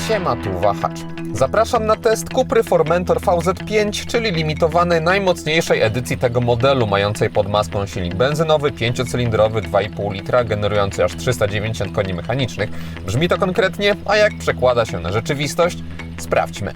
Siema, tu Wahacz. Zapraszam na test Cupry Formentor VZ5, czyli limitowanej najmocniejszej edycji tego modelu, mającej pod maską silnik benzynowy, 5-cylindrowy, 2,5 litra, generujący aż 390 koni mechanicznych. Brzmi to konkretnie, a jak przekłada się na rzeczywistość? Sprawdźmy.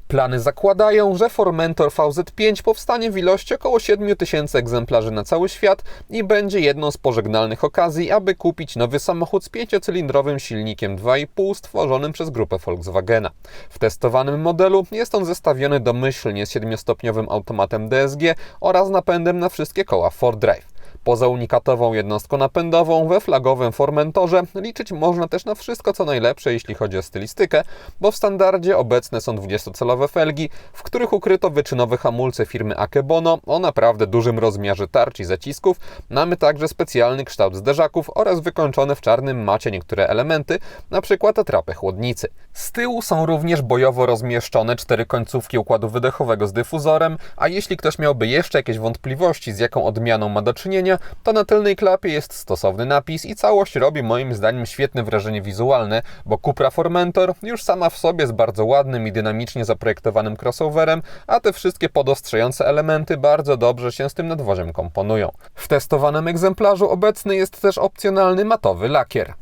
Plany zakładają, że Formentor VZ5 powstanie w ilości około 7000 egzemplarzy na cały świat i będzie jedną z pożegnalnych okazji, aby kupić nowy samochód z 5-cylindrowym silnikiem 2,5 stworzonym przez grupę Volkswagena. W testowanym modelu jest on zestawiony domyślnie z 7-stopniowym automatem DSG oraz napędem na wszystkie koła 4Drive. Poza unikatową jednostką napędową we flagowym Formentorze liczyć można też na wszystko co najlepsze, jeśli chodzi o stylistykę, bo w standardzie obecne są 20-calowe felgi, w których ukryto wyczynowe hamulce firmy Akebono o naprawdę dużym rozmiarze tarcz i zacisków. Mamy także specjalny kształt zderzaków oraz wykończone w czarnym macie niektóre elementy, np. atrapę chłodnicy. Z tyłu są również bojowo rozmieszczone 4 końcówki układu wydechowego z dyfuzorem, a jeśli ktoś miałby jeszcze jakieś wątpliwości, z jaką odmianą ma do czynienia, to na tylnej klapie jest stosowny napis i całość robi moim zdaniem świetne wrażenie wizualne, bo Cupra Formentor już sama w sobie jest bardzo ładnym i dynamicznie zaprojektowanym crossoverem, a te wszystkie podostrzające elementy bardzo dobrze się z tym nadwoziem komponują. W testowanym egzemplarzu obecny jest też opcjonalny matowy lakier.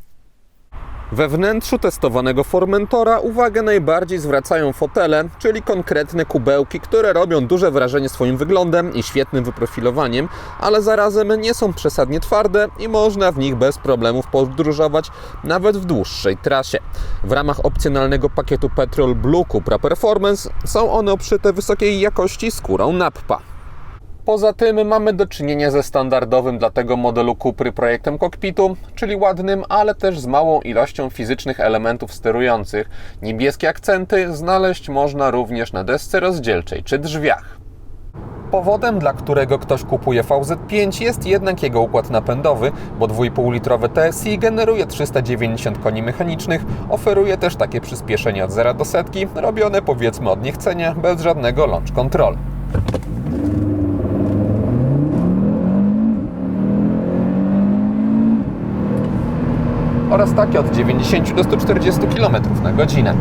We wnętrzu testowanego Formentora uwagę najbardziej zwracają fotele, czyli konkretne kubełki, które robią duże wrażenie swoim wyglądem i świetnym wyprofilowaniem, ale zarazem nie są przesadnie twarde i można w nich bez problemów podróżować nawet w dłuższej trasie. W ramach opcjonalnego pakietu Petrol Blue Cupra Performance są one obszyte wysokiej jakości skórą Nappa. Poza tym mamy do czynienia ze standardowym dla tego modelu Cupry projektem kokpitu, czyli ładnym, ale też z małą ilością fizycznych elementów sterujących. Niebieskie akcenty znaleźć można również na desce rozdzielczej czy drzwiach. Powodem, dla którego ktoś kupuje VZ5 jest jednak jego układ napędowy, bo 2,5-litrowe TSI generuje 390 koni mechanicznych, oferuje też takie przyspieszenie od 0 do setki, robione powiedzmy od niechcenia, bez żadnego launch control. Oraz takie od 90 do 140 km na godzinę.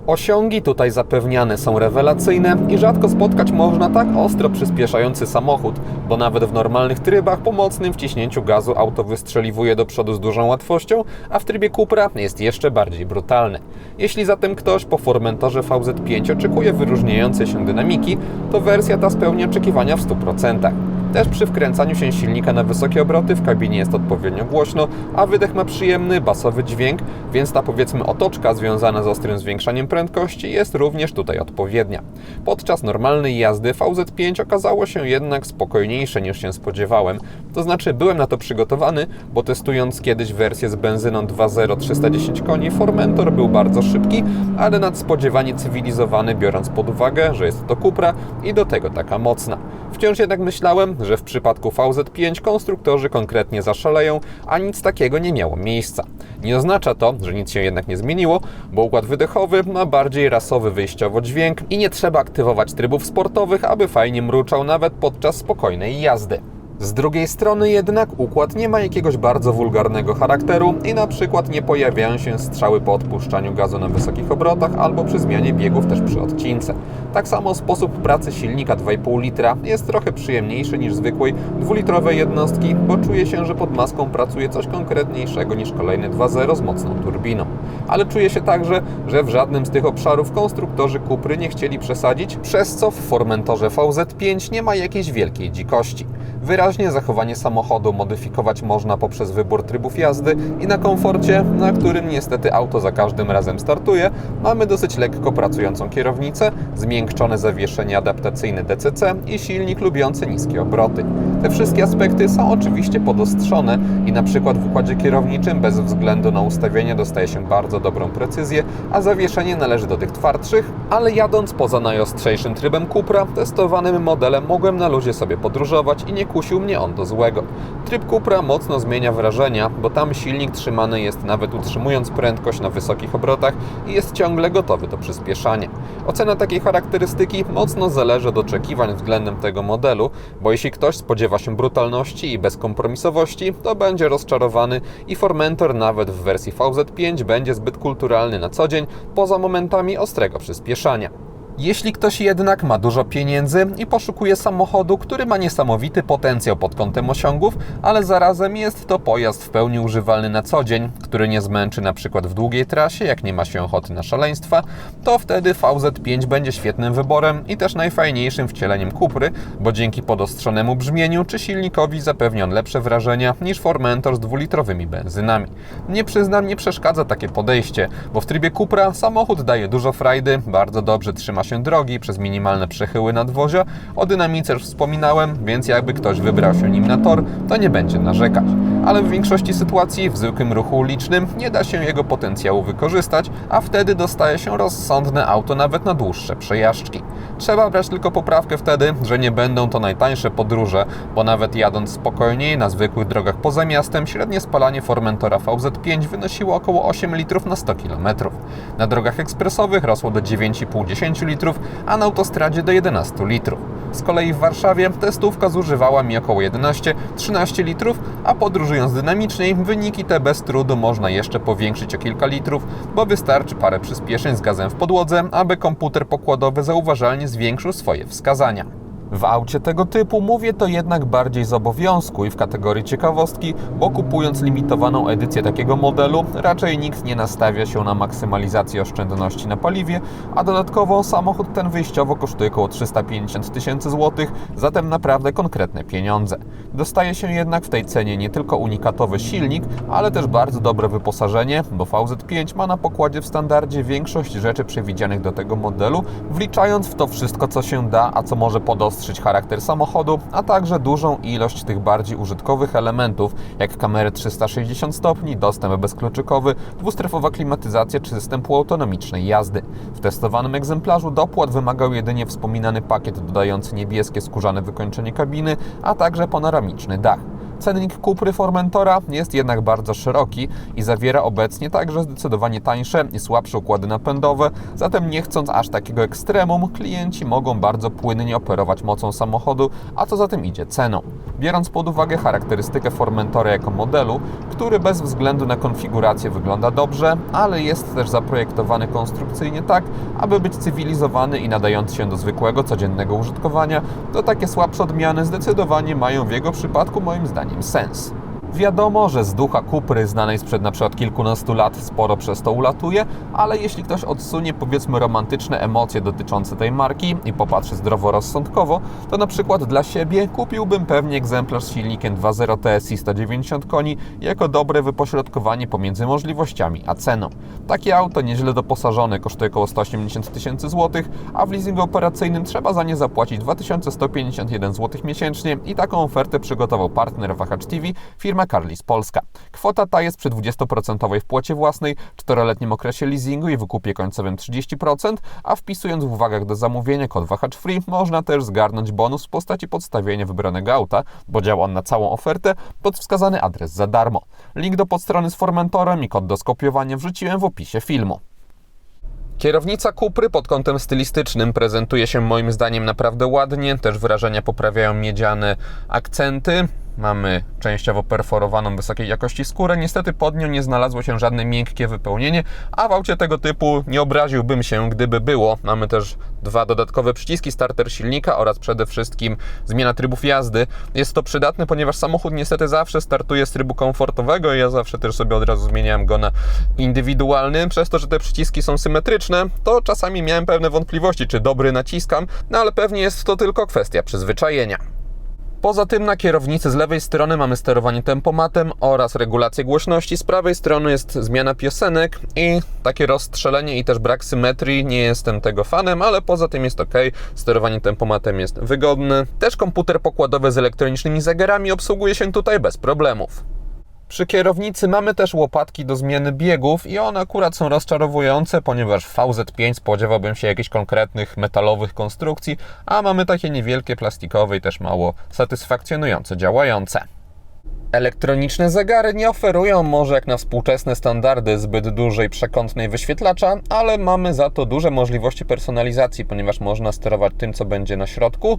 Osiągi tutaj zapewniane są rewelacyjne i rzadko spotkać można tak ostro przyspieszający samochód, bo nawet w normalnych trybach po mocnym wciśnięciu gazu auto wystrzeliwuje do przodu z dużą łatwością, a w trybie Cupra jest jeszcze bardziej brutalny. Jeśli zatem ktoś po Formentorze VZ5 oczekuje wyróżniającej się dynamiki, to wersja ta spełnia oczekiwania w 100%. Też przy wkręcaniu się silnika na wysokie obroty w kabinie jest odpowiednio głośno, a wydech ma przyjemny, basowy dźwięk, więc ta powiedzmy otoczka związana z ostrym zwiększaniem prędkości jest również tutaj odpowiednia. Podczas normalnej jazdy VZ5 okazało się jednak spokojniejsze niż się spodziewałem, to znaczy byłem na to przygotowany, bo testując kiedyś wersję z benzyną 2.0 310 koni, Formentor był bardzo szybki, ale nadspodziewanie cywilizowany, biorąc pod uwagę, że jest to Cupra i do tego taka mocna. Wciąż jednak myślałem, że w przypadku VZ5 konstruktorzy konkretnie zaszaleją, a nic takiego nie miało miejsca. Nie oznacza to, że nic się jednak nie zmieniło, bo układ wydechowy ma bardziej rasowy wyjściowo dźwięk i nie trzeba aktywować trybów sportowych, aby fajnie mruczał nawet podczas spokojnej jazdy. Z drugiej strony jednak układ nie ma jakiegoś bardzo wulgarnego charakteru i na przykład nie pojawiają się strzały po odpuszczaniu gazu na wysokich obrotach albo przy zmianie biegów też przy odcince. Tak samo sposób pracy silnika 2,5 litra jest trochę przyjemniejszy niż zwykłej 2-litrowej jednostki, bo czuje się, że pod maską pracuje coś konkretniejszego niż kolejny 2.0 z mocną turbiną. Ale czuje się także, że w żadnym z tych obszarów konstruktorzy Cupry nie chcieli przesadzić, przez co w Formentorze VZ5 nie ma jakiejś wielkiej dzikości. Wyraźnie zachowanie samochodu modyfikować można poprzez wybór trybów jazdy i na komforcie, na którym niestety auto za każdym razem startuje, mamy dosyć lekko pracującą kierownicę, zmiękczone zawieszenie adaptacyjne DCC i silnik lubiący niskie obroty. Te wszystkie aspekty są oczywiście podostrzone i na przykład w układzie kierowniczym bez względu na ustawienie dostaje się bardzo dobrą precyzję, a zawieszenie należy do tych twardszych, ale jadąc poza najostrzejszym trybem Cupra, testowanym modelem mogłem na luzie sobie podróżować i nie kusił mnie on do złego. Tryb Cupra mocno zmienia wrażenia, bo tam silnik trzymany jest nawet utrzymując prędkość na wysokich obrotach i jest ciągle gotowy do przyspieszania. Ocena takiej charakterystyki charakterystyki mocno zależy od oczekiwań względem tego modelu, bo jeśli ktoś spodziewa się brutalności i bezkompromisowości, to będzie rozczarowany i Formentor nawet w wersji VZ5 będzie zbyt kulturalny na co dzień, poza momentami ostrego przyspieszania. Jeśli ktoś jednak ma dużo pieniędzy i poszukuje samochodu, który ma niesamowity potencjał pod kątem osiągów, ale zarazem jest to pojazd w pełni używalny na co dzień, który nie zmęczy na przykład w długiej trasie, jak nie ma się ochoty na szaleństwa, to wtedy VZ5 będzie świetnym wyborem i też najfajniejszym wcieleniem Cupry, bo dzięki podostrzonemu brzmieniu czy silnikowi zapewni on lepsze wrażenia niż Formentor z 2-litrowymi benzynami. Nie przyznam, nie przeszkadza takie podejście, bo w trybie Cupra samochód daje dużo frajdy, bardzo dobrze trzyma się drogi przez minimalne przechyły nadwozia. O dynamice już wspominałem, więc jakby ktoś wybrał się nim na tor, to nie będzie narzekać. Ale w większości sytuacji w zwykłym ruchu ulicznym nie da się jego potencjału wykorzystać, a wtedy dostaje się rozsądne auto nawet na dłuższe przejażdżki. Trzeba brać tylko poprawkę wtedy, że nie będą to najtańsze podróże, bo nawet jadąc spokojniej na zwykłych drogach poza miastem, średnie spalanie Formentora VZ5 wynosiło około 8 litrów na 100 km. Na drogach ekspresowych rosło do 9,5-10 litrów, a na autostradzie do 11 litrów. Z kolei w Warszawie testówka zużywała mi około 11-13 litrów, a podróżując dynamiczniej, wyniki te bez trudu można jeszcze powiększyć o kilka litrów, bo wystarczy parę przyspieszeń z gazem w podłodze, aby komputer pokładowy zauważalnie zwiększył swoje wskazania. W aucie tego typu mówię to jednak bardziej z obowiązku i w kategorii ciekawostki, bo kupując limitowaną edycję takiego modelu, raczej nikt nie nastawia się na maksymalizację oszczędności na paliwie, a dodatkowo samochód ten wyjściowo kosztuje około 350 000 złotych, zatem naprawdę konkretne pieniądze. Dostaje się jednak w tej cenie nie tylko unikatowy silnik, ale też bardzo dobre wyposażenie, bo VZ5 ma na pokładzie w standardzie większość rzeczy przewidzianych do tego modelu, wliczając w to wszystko, co się da, a co może podostrzyć charakter samochodu, a także dużą ilość tych bardziej użytkowych elementów, jak kamery 360 stopni, dostęp bezkluczykowy, dwustrefowa klimatyzacja czy system półautonomicznej jazdy. W testowanym egzemplarzu dopłat wymagał jedynie wspominany pakiet dodający niebieskie skórzane wykończenie kabiny, a także panoramiczny dach. Cennik Cupry Formentora jest jednak bardzo szeroki i zawiera obecnie także zdecydowanie tańsze i słabsze układy napędowe, zatem nie chcąc aż takiego ekstremum, klienci mogą bardzo płynnie operować mocą samochodu, a co za tym idzie ceną. Biorąc pod uwagę charakterystykę Formentora jako modelu, który bez względu na konfigurację wygląda dobrze, ale jest też zaprojektowany konstrukcyjnie tak, aby być cywilizowany i nadający się do zwykłego, codziennego użytkowania, to takie słabsze odmiany zdecydowanie mają w jego przypadku moim zdaniem sens. Wiadomo, że z ducha Cupry znanej sprzed na przykład kilkunastu lat sporo przez to ulatuje, ale jeśli ktoś odsunie powiedzmy romantyczne emocje dotyczące tej marki i popatrzy zdroworozsądkowo, to na przykład dla siebie kupiłbym pewnie egzemplarz z silnikiem 2.0 TSI 190 koni jako dobre wypośrodkowanie pomiędzy możliwościami a ceną. Takie auto nieźle doposażone kosztuje około 180 000 złotych, a w leasingu operacyjnym trzeba za nie zapłacić 2151 zł miesięcznie i taką ofertę przygotował partner Wahacz TV, firma Carlis Polska. Kwota ta jest przy 20% wpłacie własnej, 4-letnim okresie leasingu i wykupie końcowym 30%, a wpisując w uwagach do zamówienia kod Wahacz Free można też zgarnąć bonus w postaci podstawienia wybranego auta, bo działa on na całą ofertę, pod wskazany adres za darmo. Link do podstrony z Formentorem i kod do skopiowania wrzuciłem w opisie filmu. Kierownica Cupry pod kątem stylistycznym prezentuje się moim zdaniem naprawdę ładnie, też wrażenia poprawiają miedziane akcenty. Mamy częściowo perforowaną wysokiej jakości skórę. Niestety pod nią nie znalazło się żadne miękkie wypełnienie, a w aucie tego typu nie obraziłbym się, gdyby było. Mamy też dwa dodatkowe przyciski, starter silnika oraz przede wszystkim zmiana trybów jazdy. Jest to przydatne, ponieważ samochód niestety zawsze startuje z trybu komfortowego i ja zawsze też sobie od razu zmieniałem go na indywidualny. Przez to, że te przyciski są symetryczne, to czasami miałem pewne wątpliwości, czy dobry naciskam, no ale pewnie jest to tylko kwestia przyzwyczajenia. Poza tym na kierownicy z lewej strony mamy sterowanie tempomatem oraz regulację głośności. Z prawej strony jest zmiana piosenek i takie rozstrzelenie i też brak symetrii. Nie jestem tego fanem, ale poza tym jest ok. Sterowanie tempomatem jest wygodne. Też komputer pokładowy z elektronicznymi zegarami obsługuje się tutaj bez problemów. Przy kierownicy mamy też łopatki do zmiany biegów i one akurat są rozczarowujące, ponieważ w VZ5 spodziewałbym się jakichś konkretnych metalowych konstrukcji, a mamy takie niewielkie plastikowe i też mało satysfakcjonujące działające. Elektroniczne zegary nie oferują może jak na współczesne standardy zbyt dużej przekątnej wyświetlacza, ale mamy za to duże możliwości personalizacji, ponieważ można sterować tym, co będzie na środku.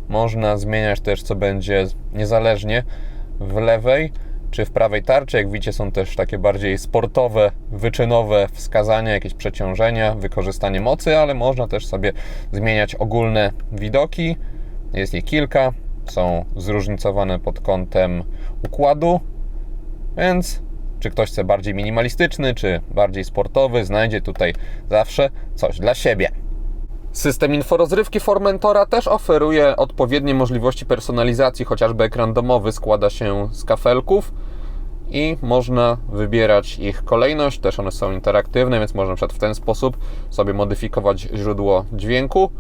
Można zmieniać też, co będzie niezależnie w lewej czy w prawej tarczy. Jak widzicie, są też takie bardziej sportowe, wyczynowe wskazania, jakieś przeciążenia, wykorzystanie mocy, ale można też sobie zmieniać ogólne widoki. Jest ich kilka. Są zróżnicowane pod kątem układu, więc czy ktoś chce bardziej minimalistyczny, czy bardziej sportowy, znajdzie tutaj zawsze coś dla siebie. System inforozrywki Formentora też oferuje odpowiednie możliwości personalizacji, chociażby ekran domowy składa się z kafelków i można wybierać ich kolejność, też one są interaktywne, więc można na przykład w ten sposób sobie modyfikować źródło dźwięku.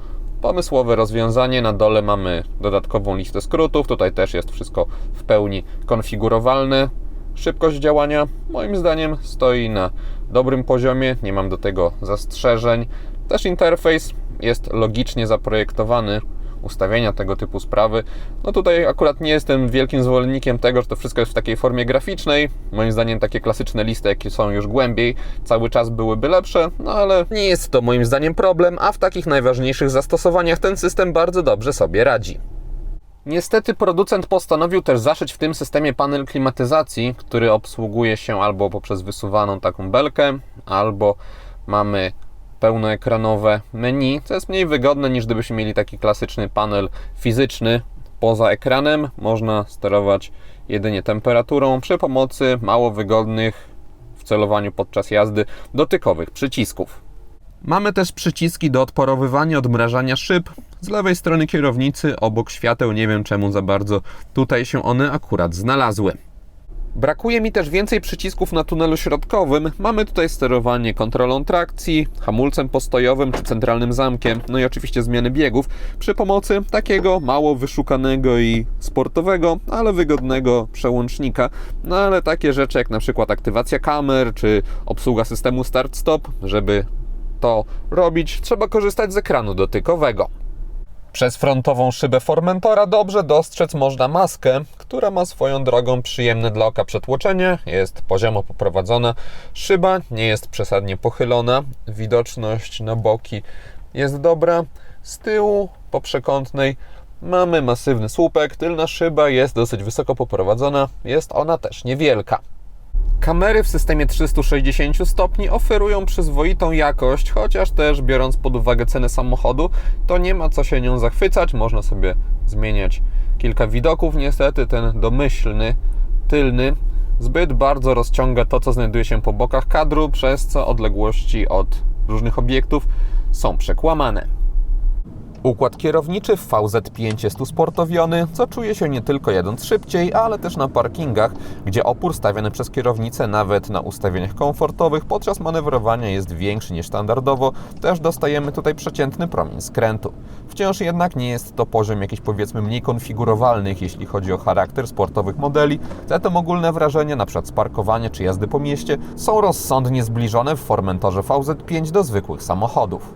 Pomysłowe rozwiązanie, na dole mamy dodatkową listę skrótów, tutaj też jest wszystko w pełni konfigurowalne. Szybkość działania moim zdaniem stoi na dobrym poziomie, nie mam do tego zastrzeżeń. Też interfejs jest logicznie zaprojektowany, ustawienia tego typu sprawy. No tutaj akurat nie jestem wielkim zwolennikiem tego, że to wszystko jest w takiej formie graficznej. Moim zdaniem takie klasyczne listy, jakie są już głębiej, cały czas byłyby lepsze, no ale nie jest to moim zdaniem problem, a w takich najważniejszych zastosowaniach ten system bardzo dobrze sobie radzi. Niestety producent postanowił też zaszyć w tym systemie panel klimatyzacji, który obsługuje się albo poprzez wysuwaną taką belkę, albo mamy pełnoekranowe menu, co jest mniej wygodne niż gdybyśmy mieli taki klasyczny panel fizyczny. Poza ekranem można sterować jedynie temperaturą przy pomocy mało wygodnych w celowaniu podczas jazdy dotykowych przycisków. Mamy też przyciski do odparowywania, odmrażania szyb. Z lewej strony kierownicy, obok świateł, nie wiem czemu za bardzo tutaj się one akurat znalazły. Brakuje mi też więcej przycisków na tunelu środkowym. Mamy tutaj sterowanie kontrolą trakcji, hamulcem postojowym czy centralnym zamkiem, no i oczywiście zmiany biegów przy pomocy takiego mało wyszukanego i sportowego, ale wygodnego przełącznika. No ale takie rzeczy jak na przykład aktywacja kamer czy obsługa systemu start-stop, żeby to robić, trzeba korzystać z ekranu dotykowego. Przez frontową szybę Formentora dobrze dostrzec można maskę, która ma swoją drogą przyjemne dla oka przetłoczenie, jest poziomo poprowadzona, szyba nie jest przesadnie pochylona, widoczność na boki jest dobra, z tyłu po przekątnej mamy masywny słupek, tylna szyba jest dosyć wysoko poprowadzona, jest ona też niewielka. Kamery w systemie 360 stopni oferują przyzwoitą jakość, chociaż też biorąc pod uwagę cenę samochodu, to nie ma co się nią zachwycać. Można sobie zmieniać kilka widoków. Niestety ten domyślny, tylny, zbyt bardzo rozciąga to, co znajduje się po bokach kadru, przez co odległości od różnych obiektów są przekłamane. Układ kierowniczy w VZ5 jest usportowiony, co czuje się nie tylko jadąc szybciej, ale też na parkingach, gdzie opór stawiany przez kierownicę nawet na ustawieniach komfortowych podczas manewrowania jest większy niż standardowo. Też dostajemy tutaj przeciętny promień skrętu. Wciąż jednak nie jest to poziom jakichś powiedzmy mniej konfigurowalnych, jeśli chodzi o charakter sportowych modeli. Zatem ogólne wrażenia, np. z parkowania czy jazdy po mieście, są rozsądnie zbliżone w Formentorze VZ5 do zwykłych samochodów.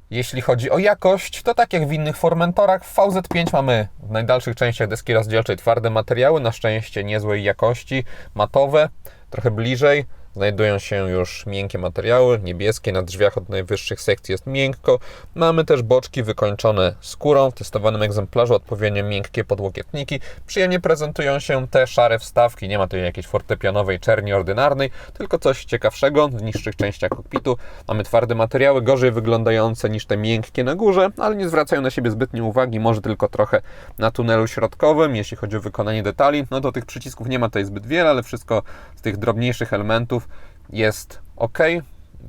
Jeśli chodzi o jakość, to tak jak w innych Formentorach, w VZ5 mamy w najdalszych częściach deski rozdzielczej twarde materiały, na szczęście niezłej jakości, matowe, trochę bliżej znajdują się już miękkie materiały, niebieskie, na drzwiach od najwyższych sekcji jest miękko. Mamy też boczki wykończone skórą, w testowanym egzemplarzu odpowiednio miękkie podłokietniki. Przyjemnie prezentują się te szare wstawki, nie ma tutaj jakiejś fortepianowej czerni ordynarnej, tylko coś ciekawszego. W niższych częściach kokpitu mamy twarde materiały, gorzej wyglądające niż te miękkie na górze, ale nie zwracają na siebie zbytnio uwagi, może tylko trochę na tunelu środkowym. Jeśli chodzi o wykonanie detali, no to tych przycisków nie ma tutaj zbyt wiele, ale wszystko z tych drobniejszych elementów jest ok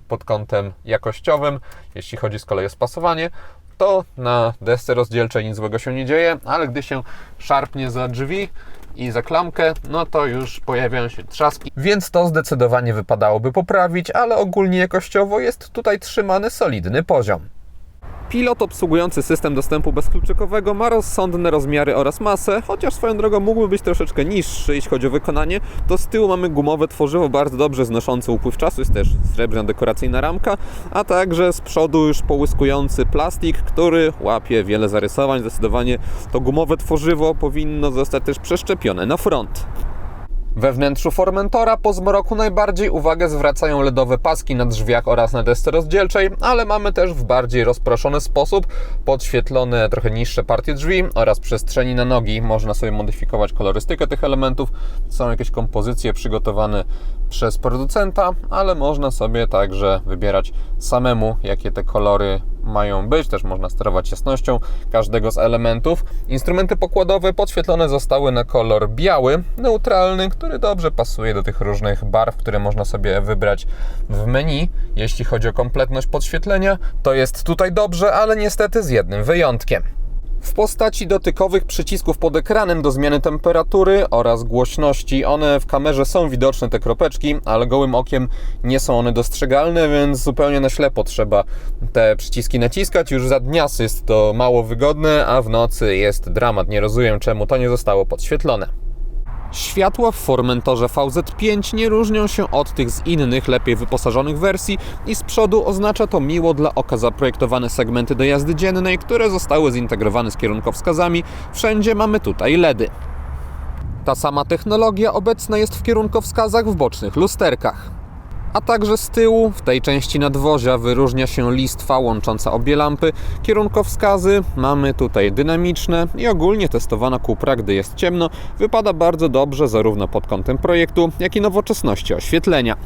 pod kątem jakościowym. Jeśli chodzi z kolei o spasowanie, to na desce rozdzielczej nic złego się nie dzieje, ale gdy się szarpnie za drzwi i za klamkę, no to już pojawiają się trzaski, więc to zdecydowanie wypadałoby poprawić, ale ogólnie jakościowo jest tutaj trzymany solidny poziom. Pilot obsługujący system dostępu bezkluczykowego ma rozsądne rozmiary oraz masę, chociaż swoją drogą mógłby być troszeczkę niższy, jeśli chodzi o wykonanie. To z tyłu mamy gumowe tworzywo bardzo dobrze znoszące upływ czasu, jest też srebrna dekoracyjna ramka, a także z przodu już połyskujący plastik, który łapie wiele zarysowań. Zdecydowanie to gumowe tworzywo powinno zostać też przeszczepione na front. We wnętrzu Formentora po zmroku najbardziej uwagę zwracają LEDowe paski na drzwiach oraz na desce rozdzielczej, ale mamy też w bardziej rozproszony sposób podświetlone trochę niższe partie drzwi oraz przestrzeni na nogi. Można sobie modyfikować kolorystykę tych elementów. Są jakieś kompozycje przygotowane przez producenta, ale można sobie także wybierać samemu, jakie te kolory mają być. Też można sterować jasnością każdego z elementów. Instrumenty pokładowe podświetlone zostały na kolor biały, neutralny, który dobrze pasuje do tych różnych barw, które można sobie wybrać w menu. Jeśli chodzi o kompletność podświetlenia, to jest tutaj dobrze, ale niestety z jednym wyjątkiem. W postaci dotykowych przycisków pod ekranem do zmiany temperatury oraz głośności. One w kamerze są widoczne, te kropeczki, ale gołym okiem nie są one dostrzegalne, więc zupełnie na ślepo trzeba te przyciski naciskać. Już za dnia jest to mało wygodne, a w nocy jest dramat. Nie rozumiem, czemu to nie zostało podświetlone. Światła w Formentorze VZ5 nie różnią się od tych z innych, lepiej wyposażonych wersji i z przodu oznacza to miło dla oka zaprojektowane segmenty do jazdy dziennej, które zostały zintegrowane z kierunkowskazami. Wszędzie mamy tutaj LEDy. Ta sama technologia obecna jest w kierunkowskazach w bocznych lusterkach. A także z tyłu, w tej części nadwozia, wyróżnia się listwa łącząca obie lampy. Kierunkowskazy mamy tutaj dynamiczne i ogólnie testowana kupra, gdy jest ciemno, wypada bardzo dobrze zarówno pod kątem projektu, jak i nowoczesności oświetlenia.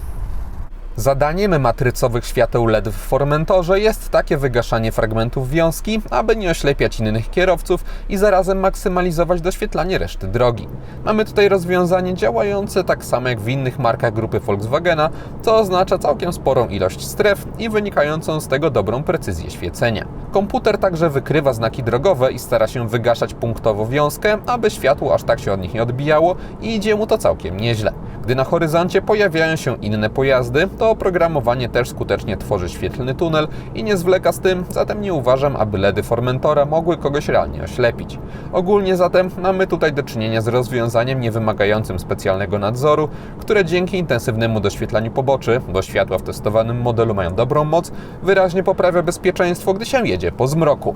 Zadaniem matrycowych świateł LED w Formentorze jest takie wygaszanie fragmentów wiązki, aby nie oślepiać innych kierowców i zarazem maksymalizować doświetlanie reszty drogi. Mamy tutaj rozwiązanie działające tak samo jak w innych markach grupy Volkswagena, co oznacza całkiem sporą ilość stref i wynikającą z tego dobrą precyzję świecenia. Komputer także wykrywa znaki drogowe i stara się wygaszać punktowo wiązkę, aby światło aż tak się od nich nie odbijało i idzie mu to całkiem nieźle. Gdy na horyzoncie pojawiają się inne pojazdy, to oprogramowanie też skutecznie tworzy świetlny tunel i nie zwleka z tym, zatem nie uważam, aby LEDy Formentora mogły kogoś realnie oślepić. Ogólnie zatem mamy tutaj do czynienia z rozwiązaniem niewymagającym specjalnego nadzoru, które dzięki intensywnemu doświetlaniu poboczy, bo światła w testowanym modelu mają dobrą moc, wyraźnie poprawia bezpieczeństwo, gdy się jedzie po zmroku.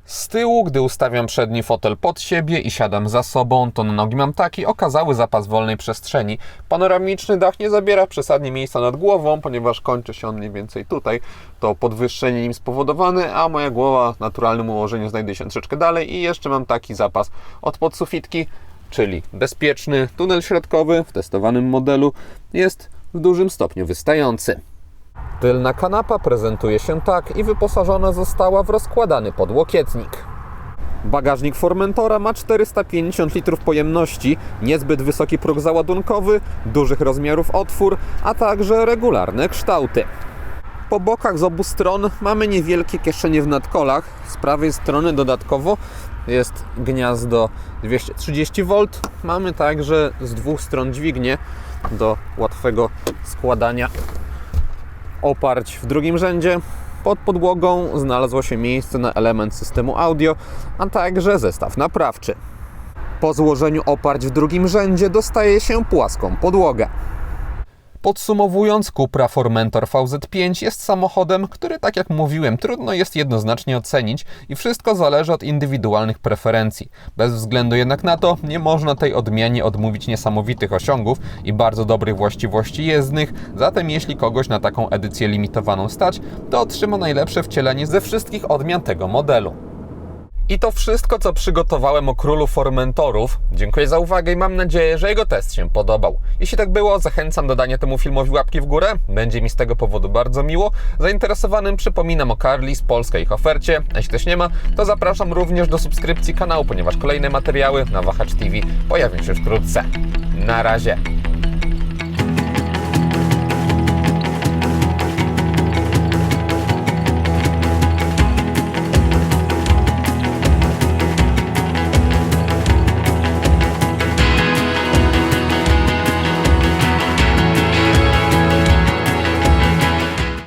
Z tyłu, gdy ustawiam przedni fotel pod siebie i siadam za sobą, to na nogi mam taki okazały zapas wolnej przestrzeni. Panoramiczny dach nie zabiera przesadnie miejsca nad głową, ponieważ kończy się on mniej więcej tutaj. To podwyższenie nim spowodowane, a moja głowa w naturalnym ułożeniu znajduje się troszeczkę dalej i jeszcze mam taki zapas od podsufitki, czyli bezpieczny. Tunel środkowy w testowanym modelu jest w dużym stopniu wystający. Tylna kanapa prezentuje się tak i wyposażona została w rozkładany podłokietnik. Bagażnik Formentora ma 450 litrów pojemności, niezbyt wysoki próg załadunkowy, dużych rozmiarów otwór, a także regularne kształty. Po bokach z obu stron mamy niewielkie kieszenie w nadkolach. Z prawej strony dodatkowo jest gniazdo 230V. Mamy także z dwóch stron dźwignię do łatwego składania oparć w drugim rzędzie. Pod podłogą znalazło się miejsce na element systemu audio, a także zestaw naprawczy. Po złożeniu oparć w drugim rzędzie dostaje się płaską podłogę. Podsumowując, Cupra Formentor VZ5 jest samochodem, który, tak jak mówiłem, trudno jest jednoznacznie ocenić i wszystko zależy od indywidualnych preferencji. Bez względu jednak na to, nie można tej odmianie odmówić niesamowitych osiągów i bardzo dobrych właściwości jezdnych, zatem jeśli kogoś na taką edycję limitowaną stać, to otrzyma najlepsze wcielenie ze wszystkich odmian tego modelu. I to wszystko, co przygotowałem o królu Formentorów. Dziękuję za uwagę i mam nadzieję, że jego test się podobał. Jeśli tak było, zachęcam do dania temu filmowi łapki w górę. Będzie mi z tego powodu bardzo miło. Zainteresowanym przypominam o Carlis Polska i ich ofercie. A jeśli też nie ma, to zapraszam również do subskrypcji kanału, ponieważ kolejne materiały na Wahacz TV pojawią się wkrótce. Na razie!